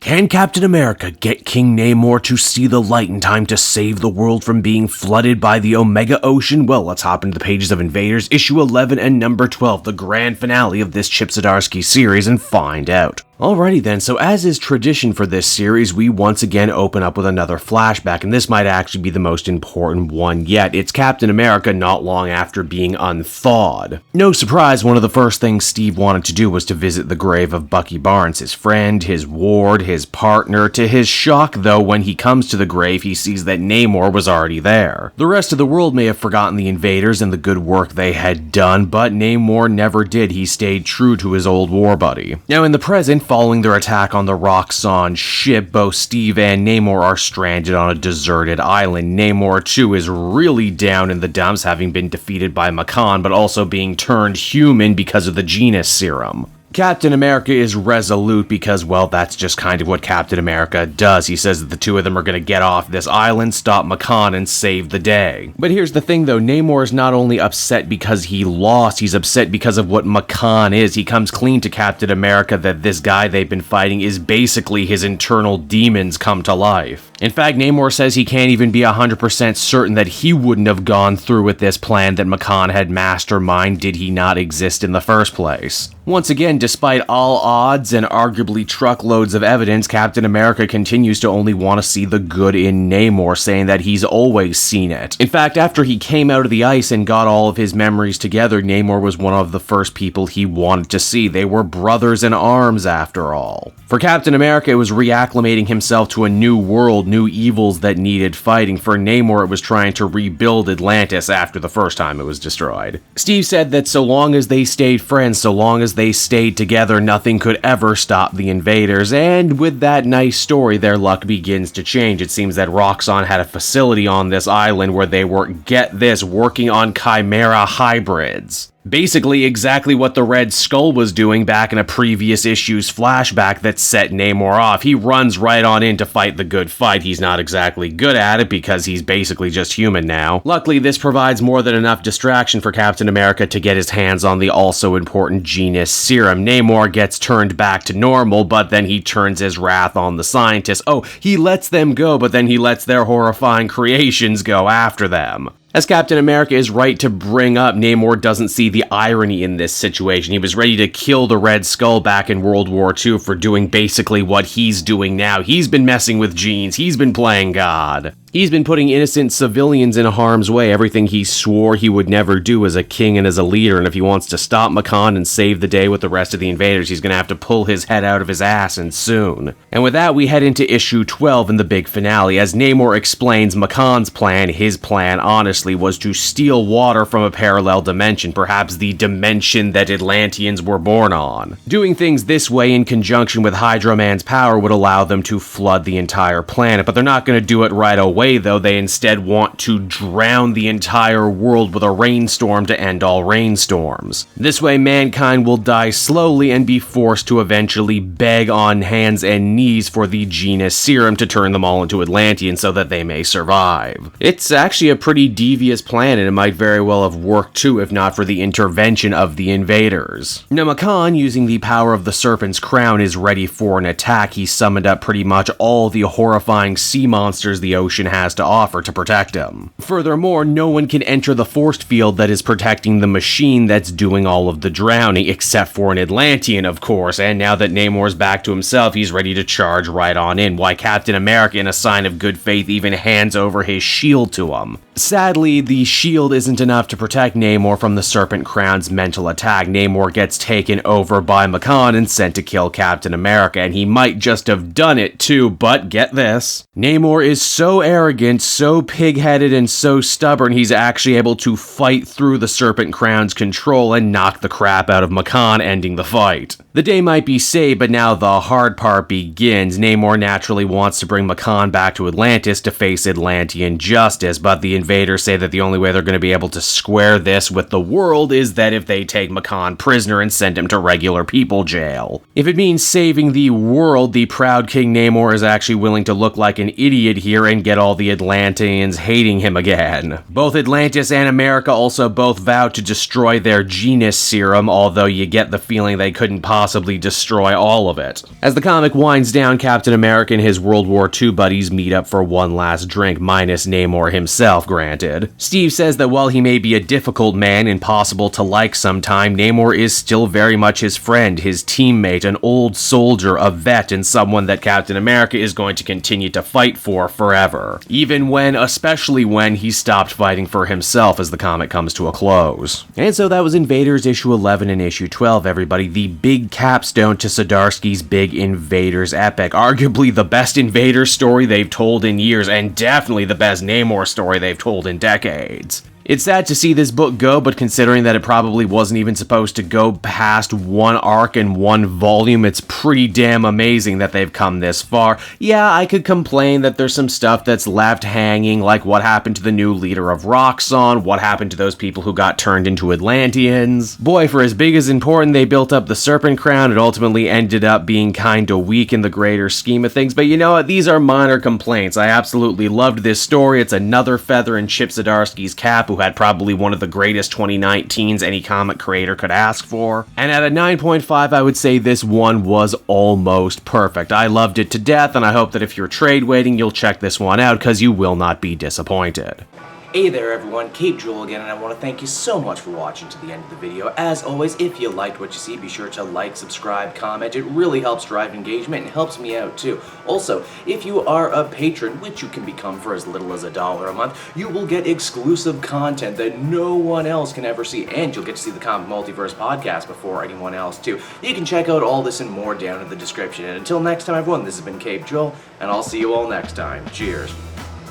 Can Captain America get King Namor to see the light in time to save the world from being flooded by the Omega Ocean? Well, let's hop into the pages of Invaders, issue 11 and number 12, the grand finale of this Chip Zdarsky series, and find out. Alrighty then, so as is tradition for this series, we once again open up with another flashback, and this might actually be the most important one yet. It's Captain America not long after being unthawed. No surprise, one of the first things Steve wanted to do was to visit the grave of Bucky Barnes, his friend, his ward, his partner. To his shock, though, when he comes to the grave, he sees that Namor was already there. The rest of the world may have forgotten the invaders and the good work they had done, but Namor never did. He stayed true to his old war buddy. Now, in the present, following their attack on the Roxxon ship, both Steve and Namor are stranded on a deserted island. Namor, too, is really down in the dumps, having been defeated by Makan, but also being turned human because of the Genus serum. Captain America is resolute because, well, that's just kind of what Captain America does. He says that the two of them are going to get off this island, stop Makan, and save the day. But here's the thing, though. Namor is not only upset because he lost, he's upset because of what Makan is. He comes clean to Captain America that this guy they've been fighting is basically his internal demons come to life. In fact, Namor says he can't even be 100% certain that he wouldn't have gone through with this plan that Makan had masterminded did he not exist in the first place. Once again, despite all odds and arguably truckloads of evidence, Captain America continues to only want to see the good in Namor, saying that he's always seen it. In fact, after he came out of the ice and got all of his memories together, Namor was one of the first people he wanted to see. They were brothers in arms, after all. For Captain America, it was reacclimating himself to a new world, new evils that needed fighting. For Namor, it was trying to rebuild Atlantis after the first time it was destroyed. Steve said that so long as they stayed friends, so long as they stayed together, nothing could ever stop the invaders, and with that nice story, their luck begins to change. It seems that Roxxon had a facility on this island where they were, get this, working on Chimera hybrids. Basically exactly what the Red Skull was doing back in a previous issue's flashback that set Namor off. He runs right on in to fight the good fight. He's not exactly good at it because he's basically just human now. Luckily, this provides more than enough distraction for Captain America to get his hands on the also important Genus serum. Namor gets turned back to normal, but then he turns his wrath on the scientists. Oh, he lets them go, but then he lets their horrifying creations go after them. As Captain America is right to bring up, Namor doesn't see the irony in this situation. He was ready to kill the Red Skull back in World War II for doing basically what he's doing now. He's been messing with genes. He's been playing God. He's been putting innocent civilians in harm's way, everything he swore he would never do as a king and as a leader, and if he wants to stop Makan and save the day with the rest of the invaders, he's gonna have to pull his head out of his ass, and soon. And with that, we head into issue 12 in the big finale. As Namor explains Makan's plan, his plan, honestly, was to steal water from a parallel dimension, perhaps the dimension that Atlanteans were born on. Doing things this way in conjunction with Hydro Man's power would allow them to flood the entire planet, but they're not gonna do it right away, though. They instead want to drown the entire world with a rainstorm to end all rainstorms. This way, mankind will die slowly and be forced to eventually beg on hands and knees for the Genus serum to turn them all into Atlanteans so that they may survive. It's actually a pretty devious plan, and it might very well have worked too if not for the intervention of the invaders. Now, Makan, using the power of the Serpent's Crown, is ready for an attack. He summoned up pretty much all the horrifying sea monsters the ocean has to offer to protect him. Furthermore, no one can enter the force field that is protecting the machine that's doing all of the drowning, except for an Atlantean, of course, and now that Namor's back to himself, he's ready to charge right on in. Why, Captain America, in a sign of good faith, even hands over his shield to him. Sadly, the shield isn't enough to protect Namor from the Serpent Crown's mental attack. Namor gets taken over by Makan and sent to kill Captain America, and he might just have done it too, but get this. Namor is so arrogant, so pig-headed, and so stubborn, he's actually able to fight through the Serpent Crown's control and knock the crap out of Makan, ending the fight. The day might be saved, but now the hard part begins. Namor naturally wants to bring Makan back to Atlantis to face Atlantean justice, but the invaders say that the only way they're going to be able to square this with the world is that if they take Makan prisoner and send him to regular people jail. If it means saving the world, the proud King Namor is actually willing to look like an idiot here and get all all the Atlanteans hating him again. Both Atlantis and America also both vowed to destroy their genus serum, although you get the feeling they couldn't possibly destroy all of it. As the comic winds down, Captain America and his World War II buddies meet up for one last drink, minus Namor himself, granted. Steve says that while he may be a difficult man, impossible to like sometime, Namor is still very much his friend, his teammate, an old soldier, a vet, and someone that Captain America is going to continue to fight for forever. Even when, especially when, he stopped fighting for himself as the comic comes to a close. And so that was Invaders issue 11 and issue 12, everybody. The big capstone to Zdarsky's big Invaders epic. Arguably the best Invaders story they've told in years, and definitely the best Namor story they've told in decades. It's sad to see this book go, but considering that it probably wasn't even supposed to go past one arc and one volume, it's pretty damn amazing that they've come this far. Yeah, I could complain that there's some stuff that's left hanging, like what happened to the new leader of Roxxon, what happened to those people who got turned into Atlanteans. Boy, for as big as important they built up the Serpent Crown, it ultimately ended up being kinda weak in the greater scheme of things, but you know what, these are minor complaints. I absolutely loved this story. It's another feather in Chip Zdarsky's cap, who had probably one of the greatest 2019s any comic creator could ask for. And at a 9.5, I would say this one was almost perfect. I loved it to death, and I hope that if you're trade waiting, you'll check this one out, because you will not be disappointed. Hey there everyone, Cape Joel again, and I want to thank you so much for watching to the end of the video. As always, if you liked what you see, be sure to like, subscribe, comment. It really helps drive engagement and helps me out too. Also, if you are a patron, which you can become for as little as $1 a month, you will get exclusive content that no one else can ever see, and you'll get to see the Comic Multiverse podcast before anyone else too. You can check out all this and more down in the description. And until next time everyone, this has been Cape Joel, and I'll see you all next time. Cheers.